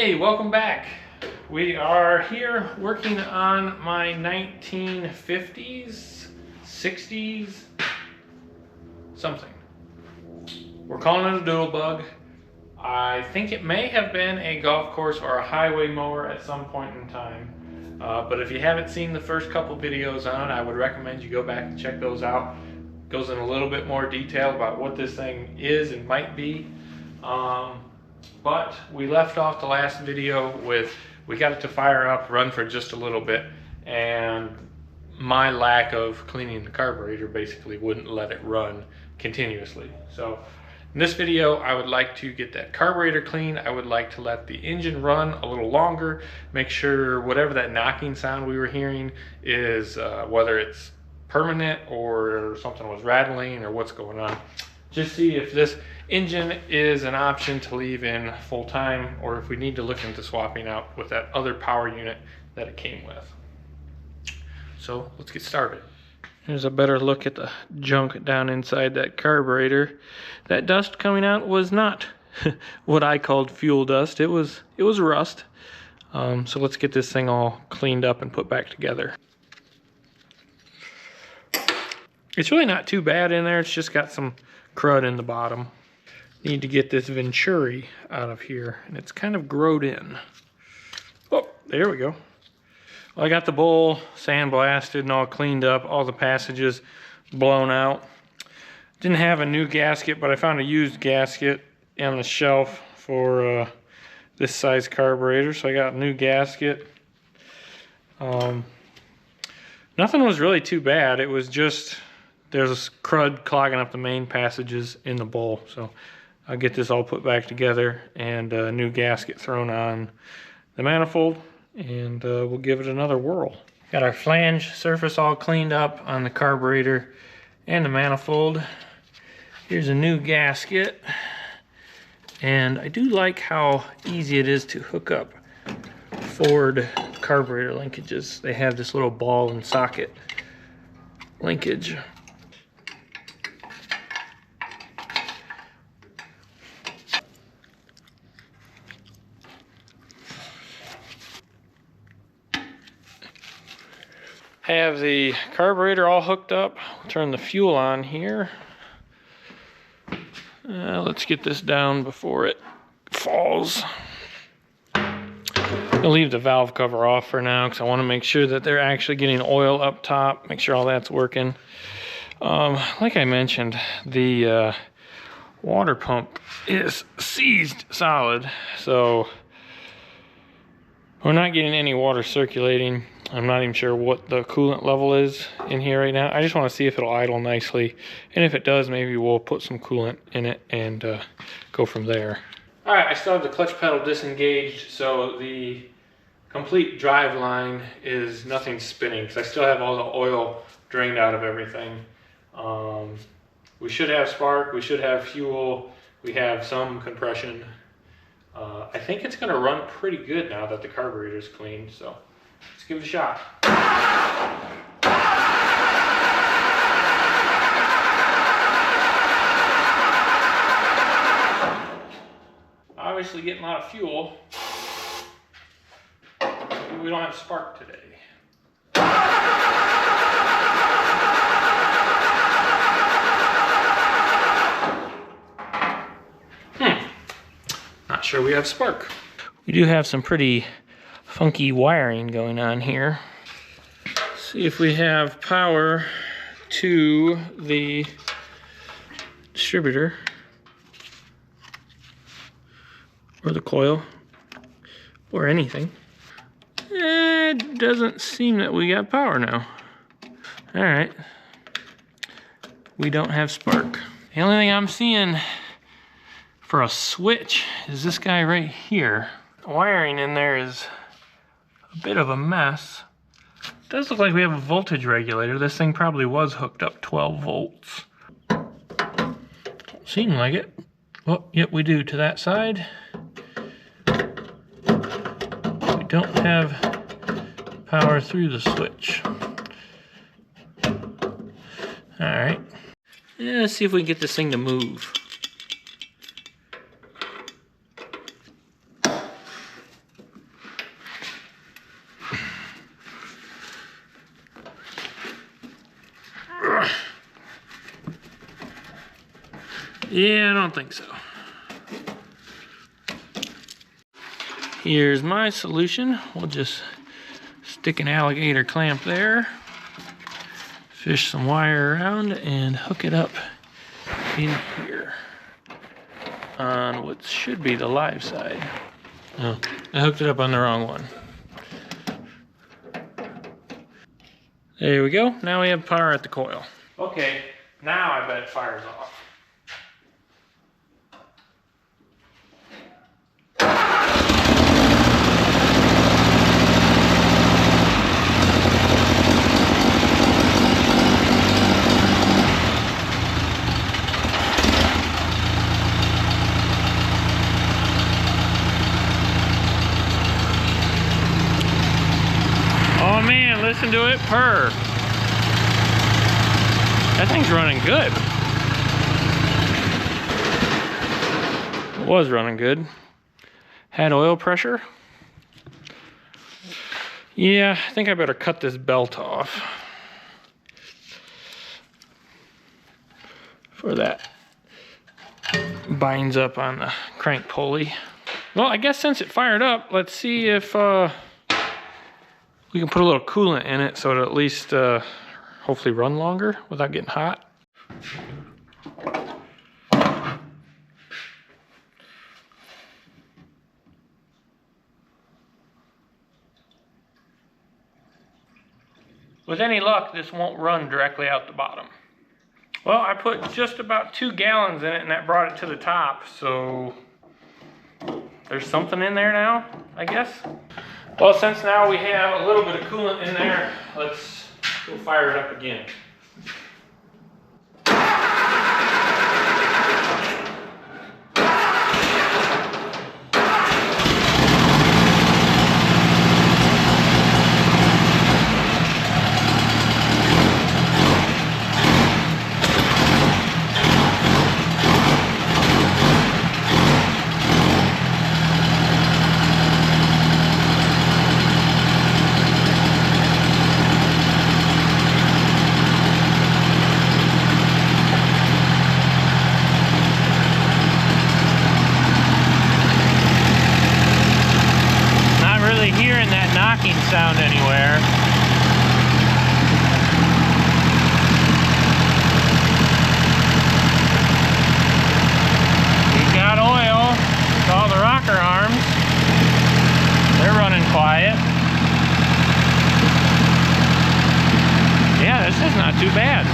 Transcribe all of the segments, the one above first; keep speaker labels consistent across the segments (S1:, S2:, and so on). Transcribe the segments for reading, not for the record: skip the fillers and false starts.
S1: Hey, welcome back. We are here working on my 1950s, 60s, something. We're calling it a doodle bug. I think it may have been a golf course or a highway mower at some point in time. But if you haven't seen the first couple videos on it, I would recommend you go back and check those out. It goes in a little bit more detail about what this thing is and might be. But we left off the last video with, we got it to fire up, run for just a little bit, and my lack of cleaning the carburetor basically wouldn't let it run continuously. So in this video, I would like to get that carburetor clean. I would like to let the engine run a little longer, make sure whatever that knocking sound we were hearing is, whether it's permanent or something was rattling or what's going on. Just see if this engine is an option to leave in full time, or if we need to look into swapping out with that other power unit that it came with. So let's get started. Here's a better look at the junk down inside that carburetor. That dust coming out was not what I called fuel dust. It was rust. So let's get this thing all cleaned up and put back together. It's really not too bad in there. It's just got some crud in the bottom. Need to get this venturi out of here, and it's kind of growed in. Oh, there we go. Well, I got the bowl sandblasted and all cleaned up, all the passages blown out. Didn't have a new gasket, but I found a used gasket on the shelf for this size carburetor, so I got a new gasket. Nothing was really too bad. It was just there's crud clogging up the main passages in the bowl, so I'll get this all put back together and a new gasket thrown on the manifold, and we'll give it another whirl. Got our flange surface all cleaned up on the carburetor and the manifold. Here's a new gasket, and I do like how easy it is to hook up Ford carburetor linkages. They have this little ball and socket linkage. Have the carburetor all hooked up. Turn the fuel on here. Let's get this down before it falls. I'll leave the valve cover off for now because I want to make sure that they're actually getting oil up top, make sure all that's working. Like I mentioned, the water pump is seized solid, so we're not getting any water circulating. I'm not even sure what the coolant level is in here right now. I just want to see if it'll idle nicely. And if it does, maybe we'll put some coolant in it and go from there. All right, I still have the clutch pedal disengaged, so the complete drive line is nothing spinning because I still have all the oil drained out of everything. We should have spark, we should have fuel, we have some compression. I think it's gonna run pretty good now that the carburetor's cleaned, so let's give it a shot. Obviously getting a lot of fuel. We don't have spark today. Not sure we have spark. We do have some pretty funky wiring going on here. See if we have power to the distributor or the coil or anything. It doesn't seem that we got power now. All right, we don't have spark. The only thing I'm seeing for a switch is this guy right here. The wiring in there is a bit of a mess. It does look like we have a voltage regulator. This thing probably was hooked up 12 volts. Don't seem like it. Oh, yep, we do to that side. We don't have power through the switch. All right, let's see if we can get this thing to move. Yeah, I don't think so. Here's my solution. We'll just stick an alligator clamp there, fish some wire around, and hook it up in here on what should be the live side. Oh, I hooked it up on the wrong one. There we go. Now we have power at the coil. Okay, now I bet it fires off. Oh man, listen to it purr. That thing's running good. It was running good. Had oil pressure. Yeah, I think I better cut this belt off for that binds up on the crank pulley. Well, I guess since it fired up, let's see if we can put a little coolant in it so it'll at least hopefully run longer without getting hot. With any luck, this won't run directly out the bottom. Well, I put just about 2 gallons in it and that brought it to the top, so there's something in there now, I guess. Well, since now we have a little bit of coolant in there, let's go fire it up again. Sound anywhere. We've got oil with all the rocker arms. They're running quiet. Yeah, this is not too bad.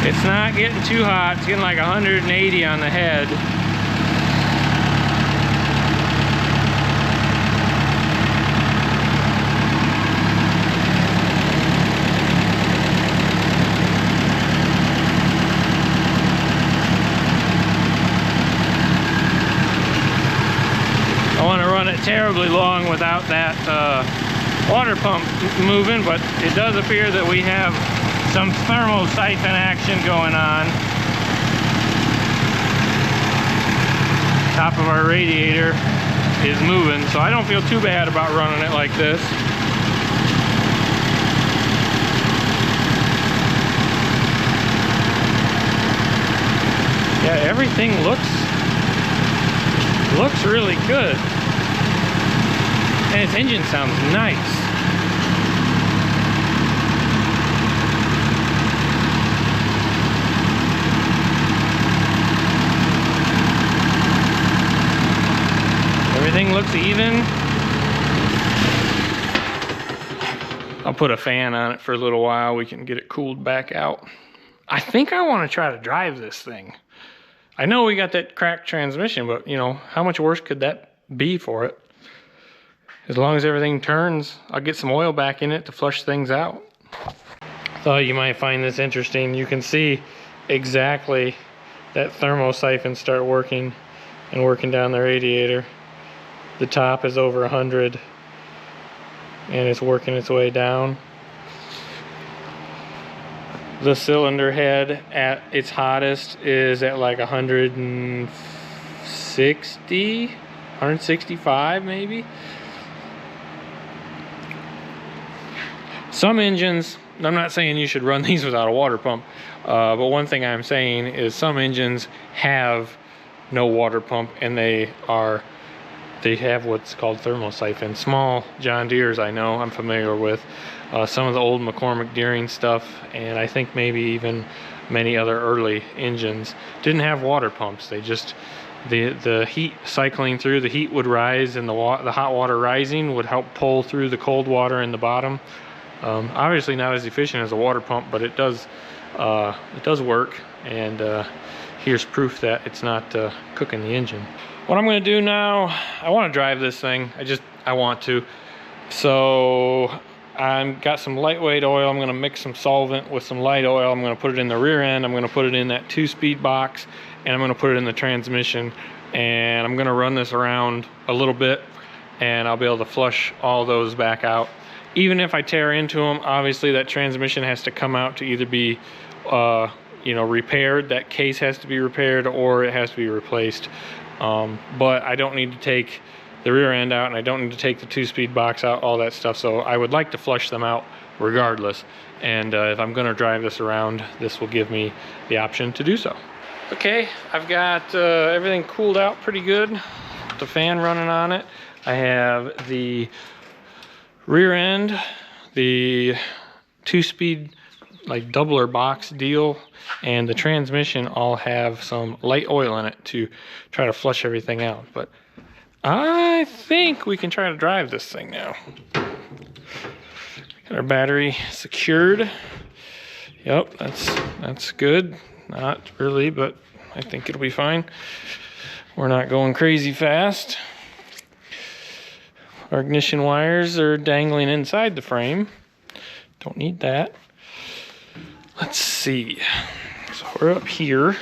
S1: It's not getting too hot. It's getting like 180 on the head. I want to run it terribly long without that water pump moving, but it does appear that we have some thermal siphon action going on. Top of our radiator is moving, so I don't feel too bad about running it like this. Yeah, everything looks really good. And its engine sounds nice. Everything looks even. I'll put a fan on it for a little while. We can get it cooled back out. I think I want to try to drive this thing. I know we got that cracked transmission, but you know, how much worse could that be for it? As long as everything turns, I'll get some oil back in it to flush things out. Thought you might find this interesting. You can see exactly that thermosiphon start working and working down the radiator. The top is over 100 and it's working its way down. The cylinder head at its hottest is at like 160, 165 maybe. Some engines, I'm not saying you should run these without a water pump, but one thing I'm saying is some engines have no water pump and they have what's called thermosiphon. Small John Deere's I know, I'm familiar with. Some of the old McCormick Deering stuff, and I think maybe even many other early engines didn't have water pumps. They just, the heat cycling through, the heat would rise and the hot water rising would help pull through the cold water in the bottom. Obviously not as efficient as a water pump, but it does work, and here's proof that it's not cooking the engine. What I'm going to do now, I want to drive this thing. I want to. So I've got some lightweight oil. I'm going to mix some solvent with some light oil. I'm going to put it in the rear end. I'm going to put it in that 2-speed box, and I'm going to put it in the transmission. And I'm going to run this around a little bit, and I'll be able to flush all those back out. Even if I tear into them, obviously that transmission has to come out to either be repaired. That case has to be repaired, or it has to be replaced. But I don't need to take the rear end out, and I don't need to take the 2-speed box out, all that stuff. So I would like to flush them out regardless. And if I'm going to drive this around, this will give me the option to do so. Okay, I've got everything cooled out pretty good. The fan running on it. I have the rear end, the 2-speed like doubler box deal, and the transmission all have some light oil in it to try to flush everything out. But I think we can try to drive this thing now. Got our battery secured. Yep, that's good. Not really, but I think it'll be fine. We're not going crazy fast. Our ignition wires are dangling inside the frame. Don't need that. Let's see. So we're up here.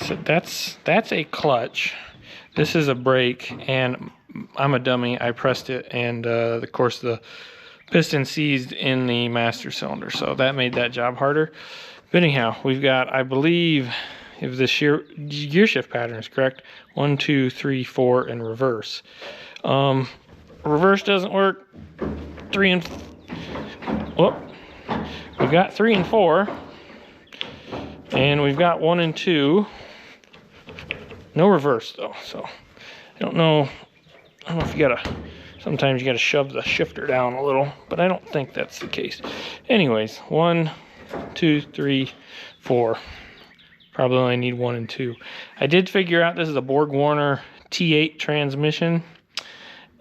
S1: So that's a clutch. This is a brake, and I'm a dummy. I pressed it, and of course the piston seized in the master cylinder, so that made that job harder. But anyhow, we've got, I believe, if the gear shift pattern is correct, 1, 2, 3, 4 in reverse. Reverse doesn't work. 3 and whoop. We've got 3 and 4, and we've got 1 and 2. No reverse though, so I don't know if you gotta, sometimes you gotta shove the shifter down a little, but I don't think that's the case. Anyways, 1, 2, 3, 4. Probably only need 1 and 2. I did figure out this is a Borg-Warner T8 transmission,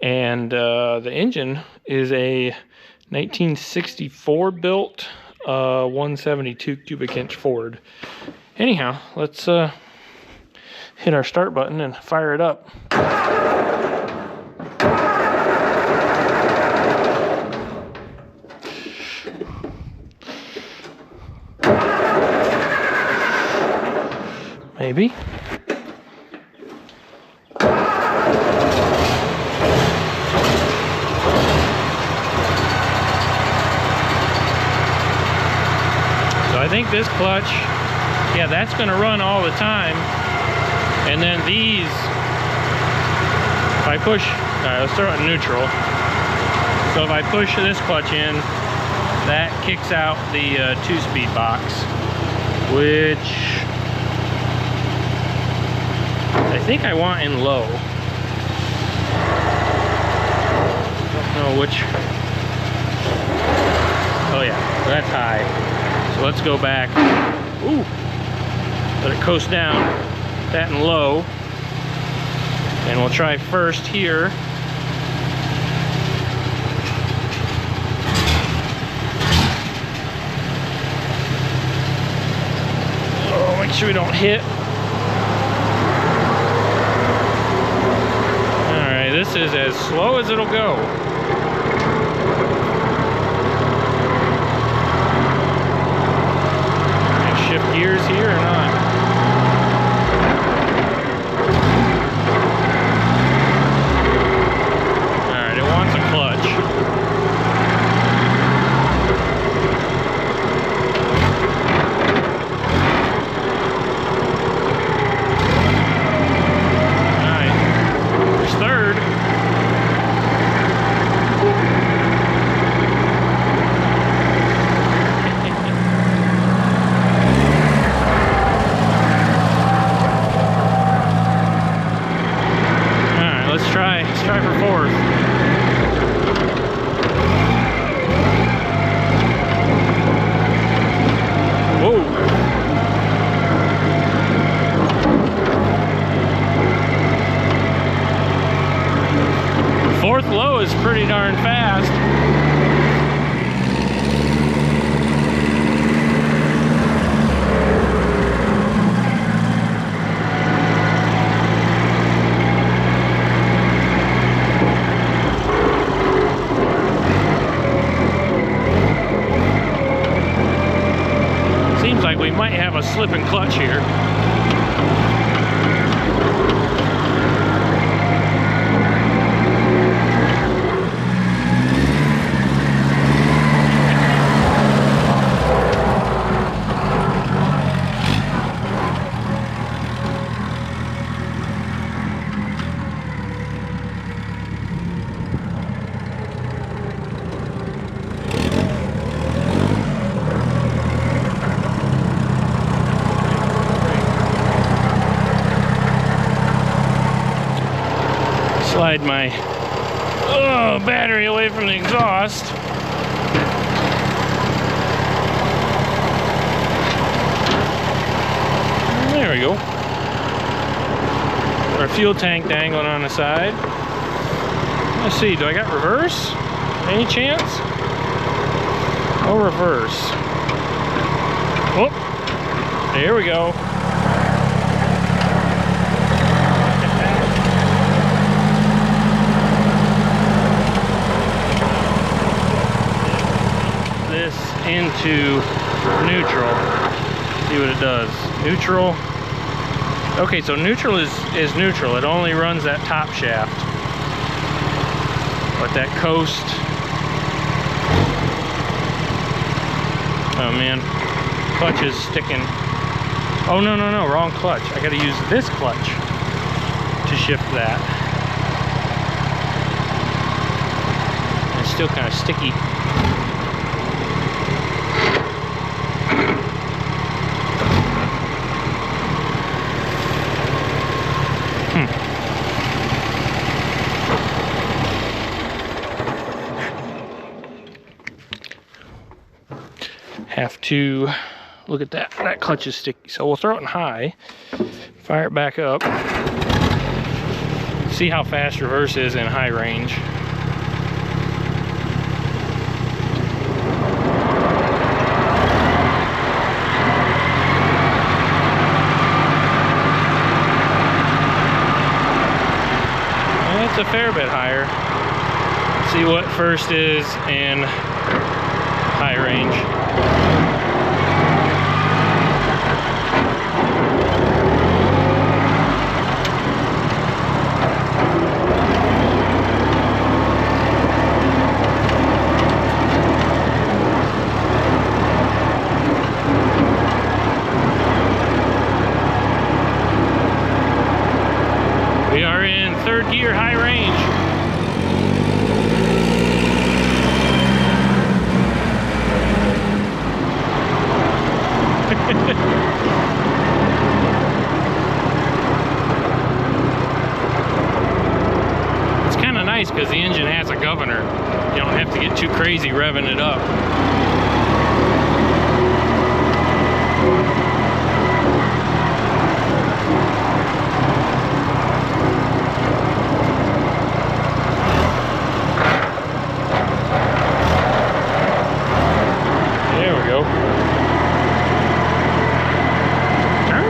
S1: and the engine is a 1964 built 172 cubic inch Ford. Anyhow, let's hit our start button and fire it up. Maybe. I think this clutch, yeah, that's going to run all the time. And then these, if I push, let's throw it in neutral. So if I push this clutch in, that kicks out the 2-speed box, which I think I want in low. Don't know which. Oh yeah, that's high. So let's go back. Ooh, let it coast down. That in low. And we'll try first here. Make sure we don't hit. Alright, this is as slow as it'll go. Can I shift gears here or not? Alright, it wants a clutch. Let's try for fourth. Whoa. Fourth low is pretty darn fast. Seems like we might have a slip and clutch here. Slide my battery away from the exhaust. There we go. Our fuel tank dangling on the side. Let's see, do I got reverse? Any chance? No reverse. Oh, there we go. Into neutral, see what it does. Neutral. Okay, so neutral is neutral. It only runs that top shaft, but that coast, oh man, clutch is sticking. Oh no, wrong clutch. I gotta use this clutch to shift that. It's still kind of sticky. Have to look at that. That clutch is sticky, so we'll throw it in high, fire it back up, see how fast reverse is in high range. Well, it's a fair bit higher. Let's see what first is in high range. We are in third gear, high range. It's kind of nice because the engine has a governor. You don't have to get too crazy revving it up. There we go. Darn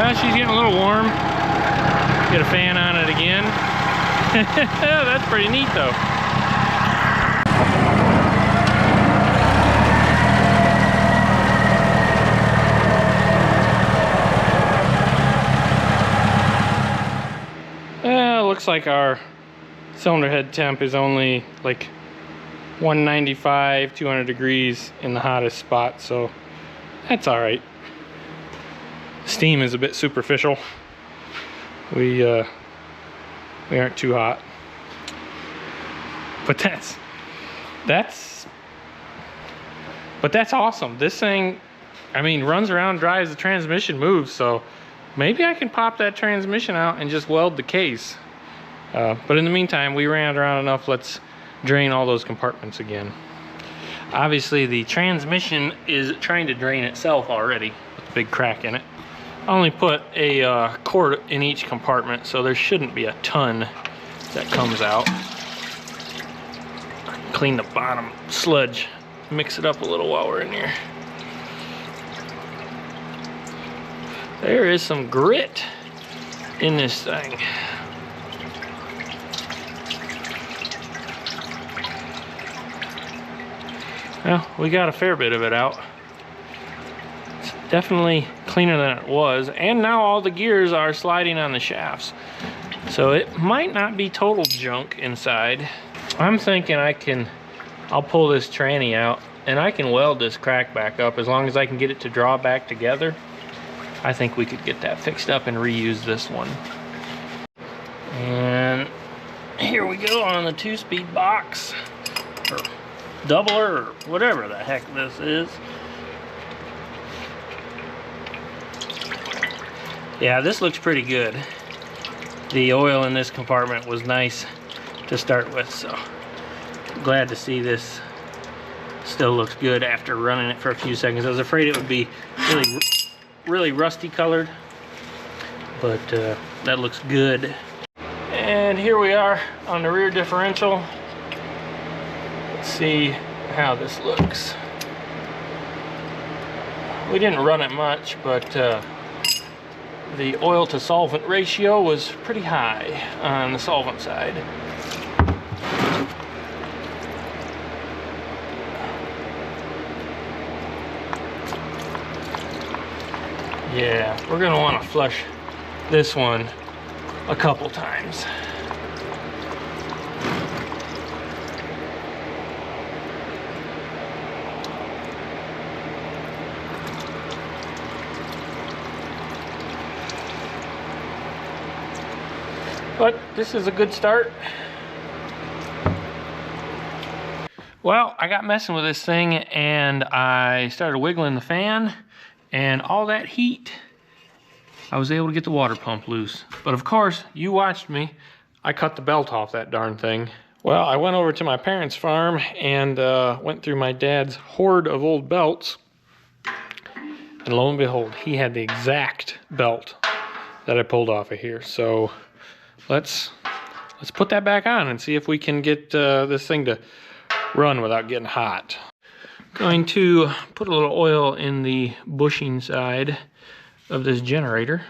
S1: She's getting a little warm. Get a fan on it again. That's pretty neat though. Looks like our cylinder head temp is only like 195, 200 degrees in the hottest spot, so that's all right. Steam is a bit superficial. We aren't too hot, but that's awesome. This thing, I mean, runs around, drives, the transmission moves, so maybe I can pop that transmission out and just weld the case. But in the meantime, we ran around enough. Let's drain all those compartments again. Obviously, the transmission is trying to drain itself already with a big crack in it. I only put a quart in each compartment, so there shouldn't be a ton that comes out. Clean the bottom sludge, mix it up a little while we're in here. There is some grit in this thing. Well, we got a fair bit of it out. It's definitely cleaner than it was, and now all the gears are sliding on the shafts. So it might not be total junk inside. I'm thinking I'll pull this tranny out and I can weld this crack back up as long as I can get it to draw back together. I think we could get that fixed up and reuse this one. And here we go on the 2-speed box, or doubler, or whatever the heck this is. Yeah, this looks pretty good. The oil in this compartment was nice to start with, so glad to see this still looks good after running it for a few seconds. I was afraid it would be really rusty colored, but that looks good. And here we are on the rear differential. Let's see how this looks. We didn't run it much, but the oil to solvent ratio was pretty high on the solvent side. Yeah, we're gonna want to flush this one a couple times. But this is a good start. Well, I got messing with this thing and I started wiggling the fan, and all that heat, I was able to get the water pump loose. But of course, you watched me. I cut the belt off that darn thing. Well, I went over to my parents' farm and went through my dad's hoard of old belts. And lo and behold, he had the exact belt that I pulled off of here. So let's put that back on and see if we can get this thing to run without getting hot. Going to put a little oil in the bushing side of this generator.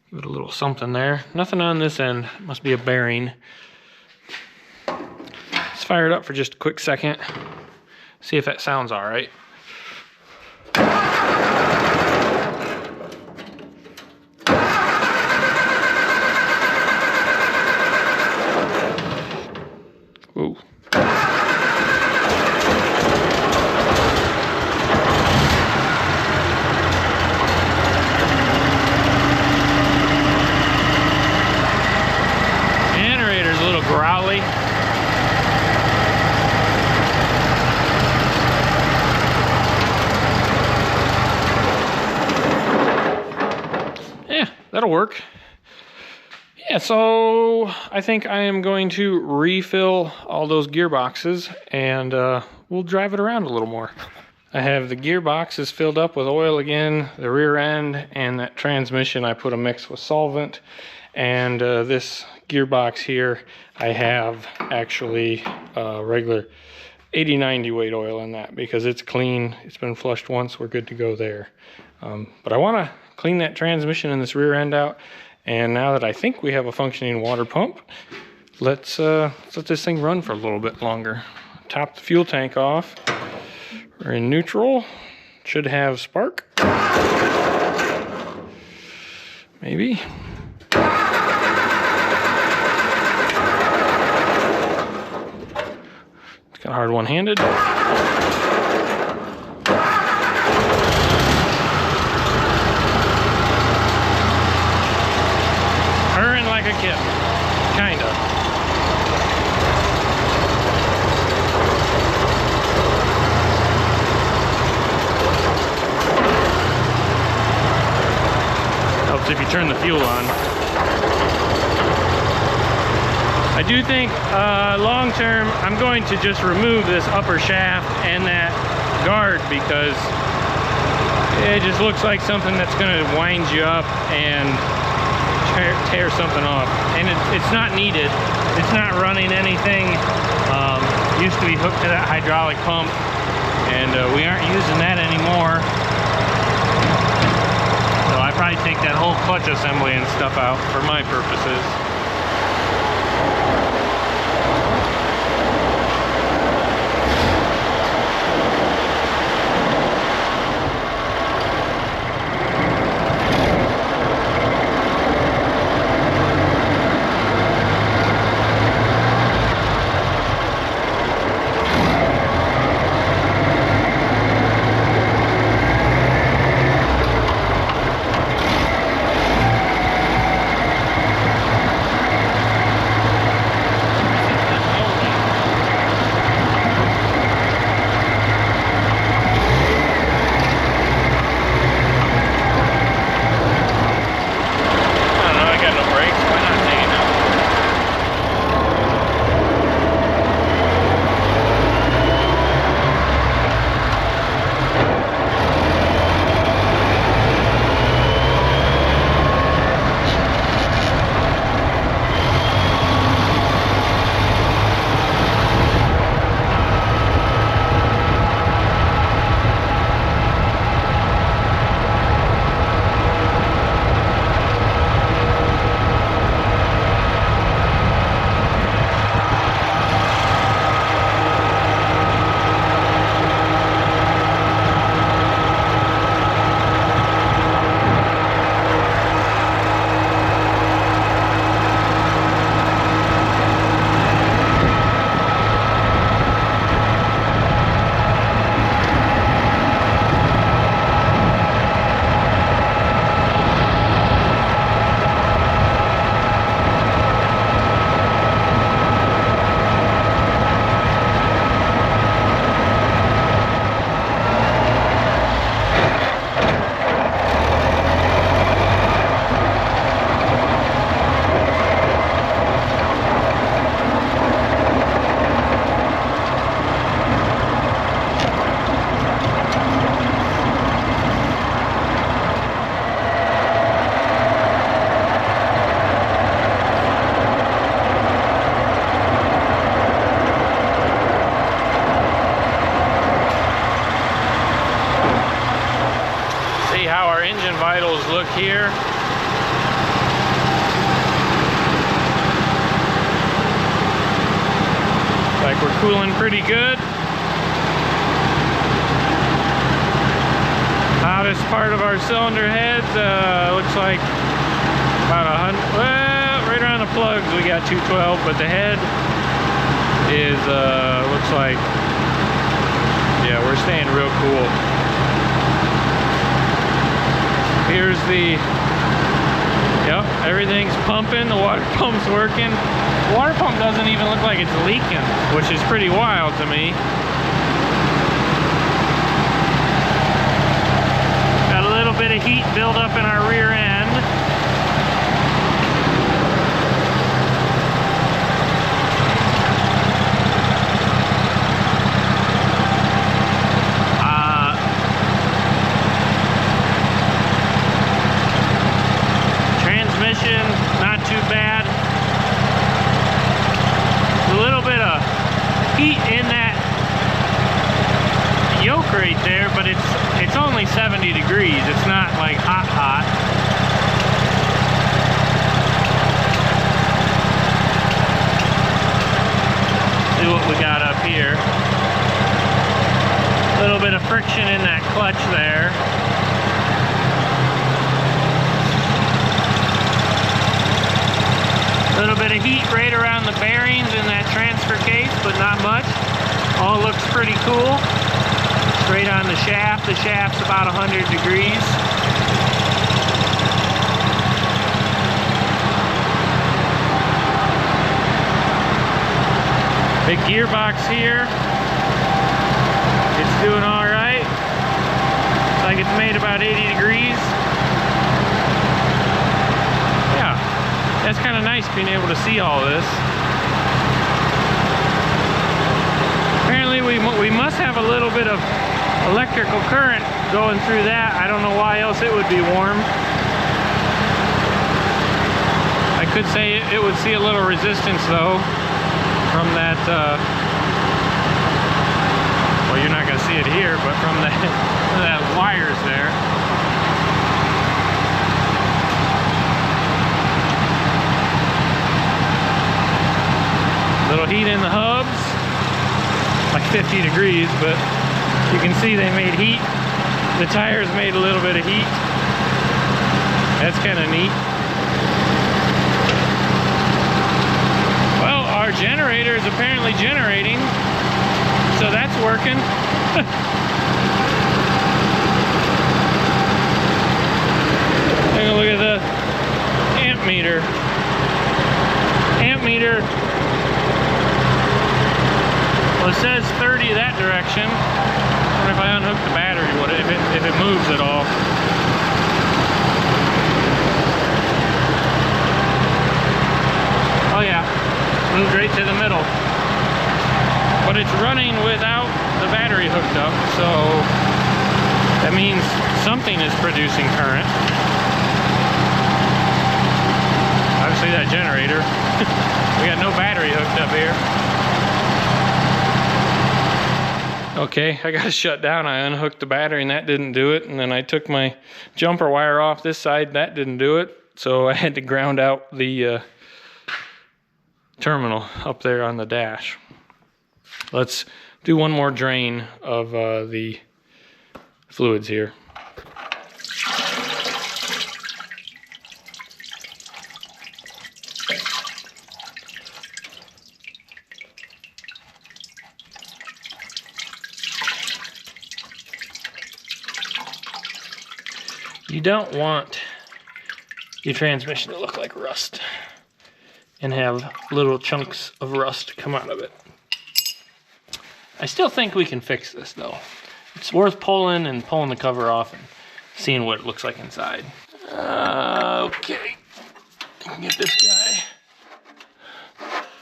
S1: Give it a little something there. Nothing on this end. Must be a bearing. Let's fire it up for just a quick second. See if that sounds all right. Ooh. Generator's a little growly. Yeah, that'll work. Yeah, so I think I am going to refill all those gearboxes and we'll drive it around a little more. I have the gearboxes filled up with oil again, the rear end, and that transmission I put a mix with solvent. And this gearbox here, I have actually regular 80-90 weight oil in that because it's clean. It's been flushed once. We're good to go there. But I want to clean that transmission and this rear end out. And now that I think we have a functioning water pump, let's let this thing run for a little bit longer. Top the fuel tank off. We're in neutral. Should have spark. Maybe. It's kind of hard one-handed. Purring like a kitten. Kinda. Helps if you turn the fuel on. I do think long term I'm going to just remove this upper shaft and that guard because it just looks like something that's going to wind you up and tear something off. And it's not needed. It's not running anything. Used to be hooked to that hydraulic pump, and we aren't using that anymore. So I probably take that whole clutch assembly and stuff out for my purposes. Look here. Like we're cooling pretty good. Hottest part of our cylinder heads looks like about 100. Well, right around the plugs we got 212, but the head is looks like, yeah, we're staying real cool. Here's the, yep, everything's pumping, the water pump's working. The water pump doesn't even look like it's leaking, which is pretty wild to me. Got a little bit of heat build up in our rear end. Not too bad. A little bit of heat in that rate there, but it's only 70 degrees. It's not like hot. See what we got up here. A little bit of friction in that clutch there. A little bit of heat right around the bearings in that transfer case, but not much. All looks pretty cool. Straight on the shaft. The shaft's about 100 degrees. Big gearbox here. It's doing all right. Looks like it's made about 80 degrees. Yeah, that's kind of nice being able to see all this. Apparently we must have a little bit of electrical current going through that. I don't know why else it would be warm. I could say it would see a little resistance though from that, well, you're not going to see it here, but from that wires there. Little heat in the hubs, like 50 degrees, but you can see they made heat. The tires made a little bit of heat. That's kind of neat. Well, our generator is apparently generating, so that's working. Take a look at the amp meter. Amp meter, well, it says 30 that direction. I wonder if I unhook the battery, if it moves at all. Oh yeah, moved right to the middle. But it's running without the battery hooked up, so that means something is producing current. Obviously that generator. We got no battery hooked up here. Okay, I got it shut down. I unhooked the battery and that didn't do it. And then I took my jumper wire off this side, that didn't do it. So I had to ground out the terminal up there on the dash. Let's do one more drain of the fluids here. You don't want your transmission to look like rust and have little chunks of rust come out of it. I still think we can fix this though. It's worth pulling the cover off and seeing what it looks like inside. Okay, I can get this guy.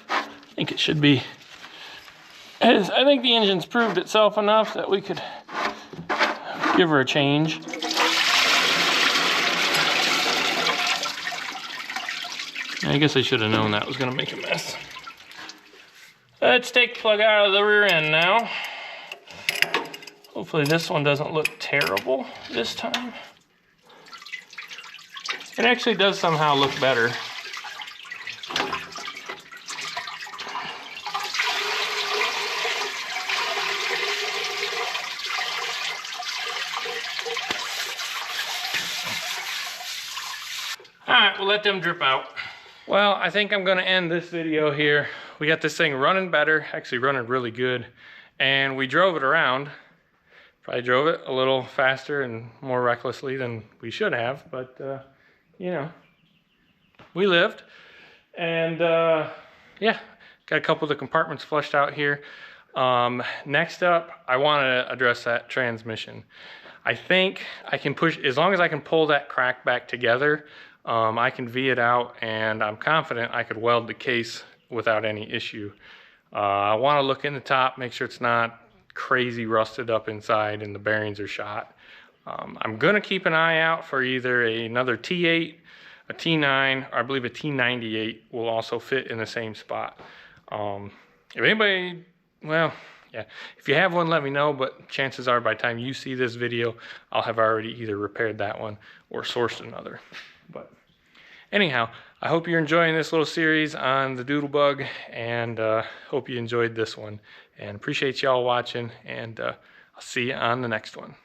S1: I think it should be. I think the engine's proved itself enough that we could give her a change. I guess I should have known that was going to make a mess. Let's take the plug out of the rear end now. Hopefully this one doesn't look terrible this time. It actually does somehow look better. Alright, we'll let them drip out. Well, I think I'm gonna end this video here. We got this thing running better, actually running really good, and we drove it around. Probably drove it a little faster and more recklessly than we should have, but you know, we lived. And yeah, got a couple of the compartments flushed out here. Next up, I want to address that transmission. I think I can push, as long as I can pull that crack back together, I can V it out, and I'm confident I could weld the case without any issue. I want to look in the top, make sure it's not crazy rusted up inside and the bearings are shot. I'm going to keep an eye out for either another T8, a T9, or I believe a T98 will also fit in the same spot. If anybody, well, yeah, if you have one, let me know, but chances are by the time you see this video, I'll have already either repaired that one or sourced another. But anyhow, I hope you're enjoying this little series on the Doodlebug, and hope you enjoyed this one. And appreciate y'all watching, and I'll see you on the next one.